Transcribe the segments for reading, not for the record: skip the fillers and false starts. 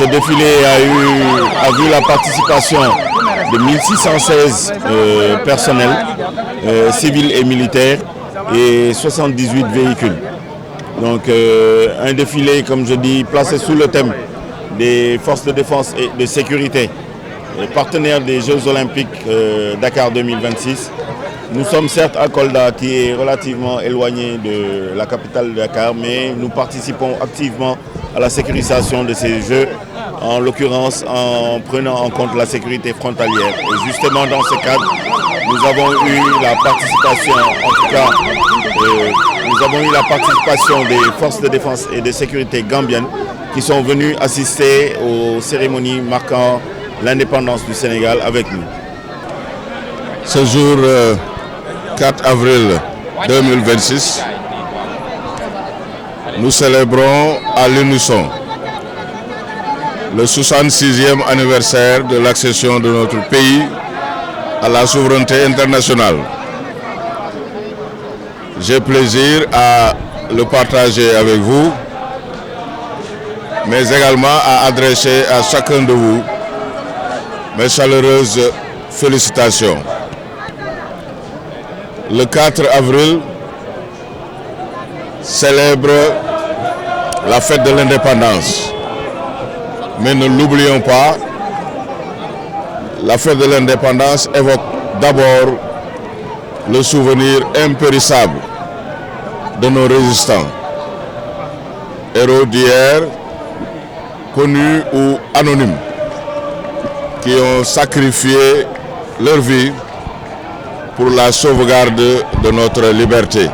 Ce défilé a vu la participation de 1616 personnels, civils et militaires, et 78 véhicules. Donc un défilé, comme je dis, placé sous le thème des forces de défense et de sécurité, partenaires des Jeux Olympiques Dakar 2026. Nous sommes certes à Kolda, qui est relativement éloigné de la capitale de Dakar, mais nous participons activement à la sécurisation de ces Jeux, en l'occurrence en prenant en compte la sécurité frontalière. Et justement dans ce cadre, nous avons eu la participation, en tout cas, nous avons eu la participation des forces de défense et de sécurité gambiennes qui sont venues assister aux cérémonies marquant l'indépendance du Sénégal avec nous. Ce jour 4 avril 2026, nous célébrons à l'unisson le 66e anniversaire de l'accession de notre pays à la souveraineté internationale. J'ai plaisir à le partager avec vous, mais également à adresser à chacun de vous mes chaleureuses félicitations. Le 4 avril célèbre la fête de l'indépendance. Mais ne l'oublions pas, la fête de l'indépendance évoque d'abord le souvenir impérissable de nos résistants, héros d'hier, connus ou anonymes, qui ont sacrifié leur vie pour la sauvegarde de notre liberté.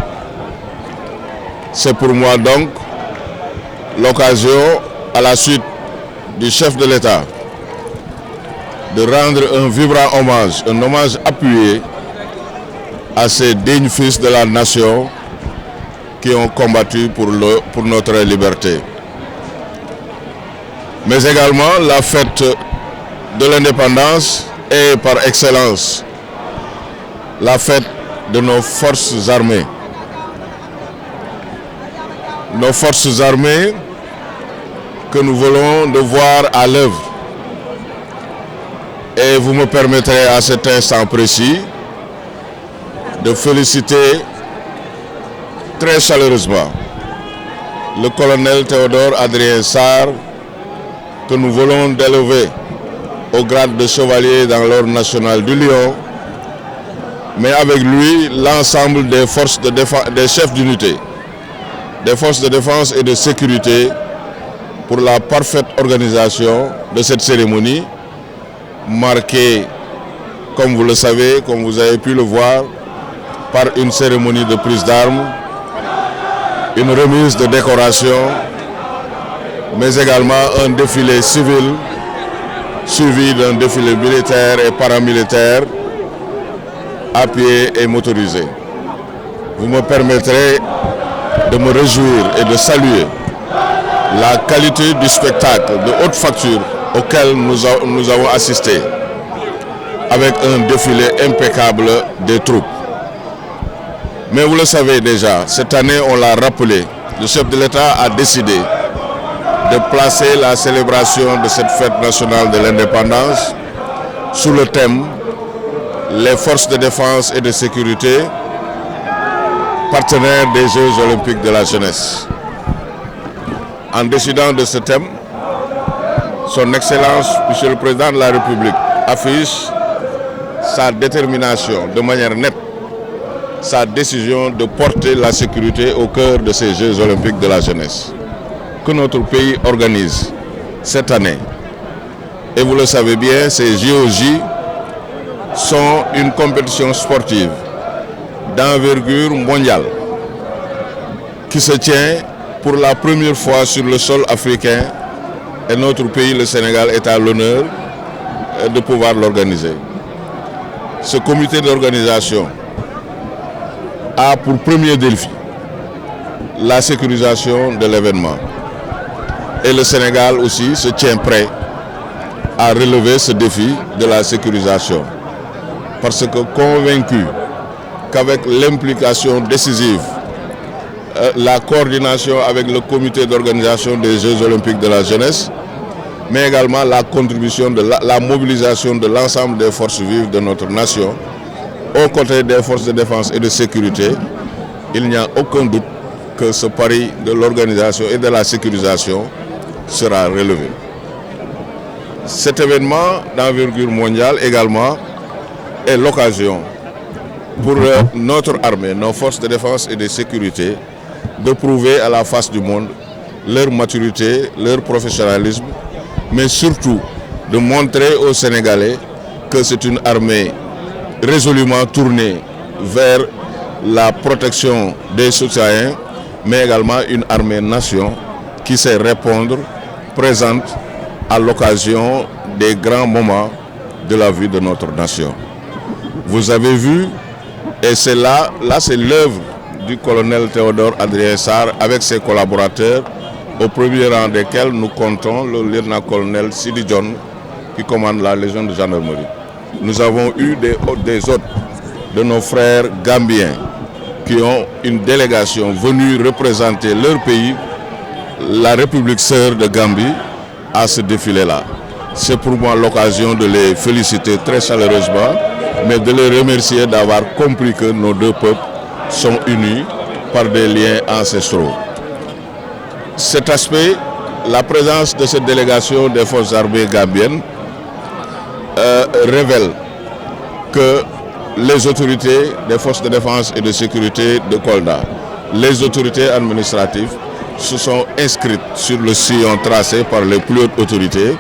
C'est pour moi donc l'occasion, à la suite du chef de l'État, de rendre un vibrant hommage, un hommage appuyé à ces dignes fils de la nation qui ont combattu pour notre liberté. Mais également la fête de l'indépendance est par excellence la fête de nos forces armées. Nos forces armées que nous voulons de voir à l'œuvre. Et vous me permettrez à cet instant précis de féliciter très chaleureusement le colonel Théodore Adrien Sarr, que nous voulons d'élever au grade de chevalier dans l'ordre national du Lion, mais avec lui l'ensemble des forces de défense, des chefs d'unité, des forces de défense et de sécurité, pour la parfaite organisation de cette cérémonie, marquée, comme vous le savez, comme vous avez pu le voir, par une cérémonie de prise d'armes, une remise de décoration, mais également un défilé civil, suivi d'un défilé militaire et paramilitaire, à pied et motorisé. Vous me permettrez de me réjouir et de saluer la qualité du spectacle de haute facture auquel nous avons assisté, avec un défilé impeccable des troupes. Mais vous le savez déjà, cette année, on l'a rappelé, le chef de l'État a décidé de placer la célébration de cette fête nationale de l'indépendance sous le thème « Les forces de défense et de sécurité, partenaires des Jeux Olympiques de la jeunesse ». En décidant de ce thème, son Excellence, Monsieur le Président de la République, affiche sa détermination de manière nette, sa décision de porter la sécurité au cœur de ces Jeux Olympiques de la jeunesse que notre pays organise cette année. Et vous le savez bien, ces JOJ sont une compétition sportive d'envergure mondiale qui se tient pour la première fois sur le sol africain, et notre pays, le Sénégal, est à l'honneur de pouvoir l'organiser. Ce comité d'organisation a pour premier défi la sécurisation de l'événement. Et le Sénégal aussi se tient prêt à relever ce défi de la sécurisation. Parce que convaincu qu'avec l'implication décisive, la coordination avec le comité d'organisation des Jeux Olympiques de la jeunesse, mais également la contribution de la mobilisation de l'ensemble des forces vives de notre nation, aux côtés des forces de défense et de sécurité. Il n'y a aucun doute que ce pari de l'organisation et de la sécurisation sera relevé. Cet événement d'envergure mondiale également est l'occasion pour notre armée, nos forces de défense et de sécurité, de prouver à la face du monde leur maturité, leur professionnalisme, mais surtout de montrer aux Sénégalais que c'est une armée résolument tournée vers la protection des citoyens, mais également une armée-nation qui sait répondre, présente à l'occasion des grands moments de la vie de notre nation. Vous avez vu, et c'est là c'est l'œuvre du colonel Théodore Adrien Sarr avec ses collaborateurs, au premier rang desquels nous comptons le lieutenant-colonel Sidi John qui commande la Légion de gendarmerie. Nous avons eu des hôtes de nos frères gambiens qui ont une délégation venue représenter leur pays, la République sœur de Gambie, à ce défilé-là. C'est pour moi l'occasion de les féliciter très chaleureusement, mais de les remercier d'avoir compris que nos deux peuples sont unis par des liens ancestraux. Cet aspect, la présence de cette délégation des forces armées gambiennes révèle que les autorités des forces de défense et de sécurité de Kolda, les autorités administratives se sont inscrites sur le sillon tracé par les plus hautes autorités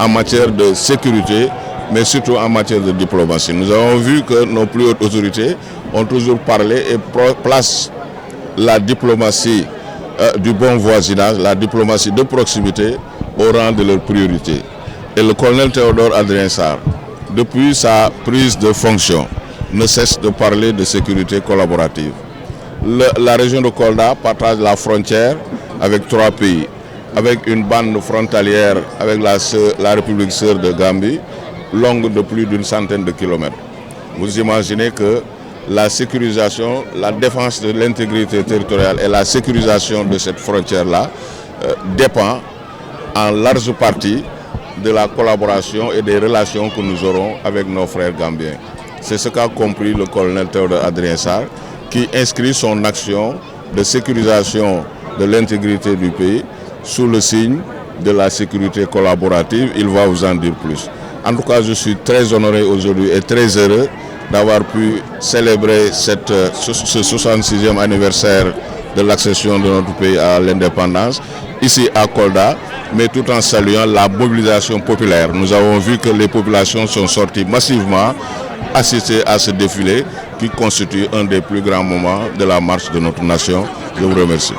en matière de sécurité, mais surtout en matière de diplomatie. Nous avons vu que nos plus hautes autorités ont toujours parlé et placent la diplomatie du bon voisinage, la diplomatie de proximité au rang de leurs priorités. Et le colonel Théodore Adrien Sarr, depuis sa prise de fonction, ne cesse de parler de sécurité collaborative. La région de Kolda partage la frontière avec 3 pays, avec une bande frontalière avec la République sœur de Gambie, longue de plus d'une centaine de kilomètres. Vous imaginez que la sécurisation, la défense de l'intégrité territoriale et la sécurisation de cette frontière-là dépend en large partie de la collaboration et des relations que nous aurons avec nos frères gambiens. C'est ce qu'a compris le colonel Théodore Adrien Sarr, qui inscrit son action de sécurisation de l'intégrité du pays sous le signe de la sécurité collaborative. Il va vous en dire plus. En tout cas, je suis très honoré aujourd'hui et très heureux d'avoir pu célébrer ce 66e anniversaire de l'accession de notre pays à l'indépendance, ici à Kolda, mais tout en saluant la mobilisation populaire. Nous avons vu que les populations sont sorties massivement assister à ce défilé qui constitue un des plus grands moments de la marche de notre nation. Je vous remercie.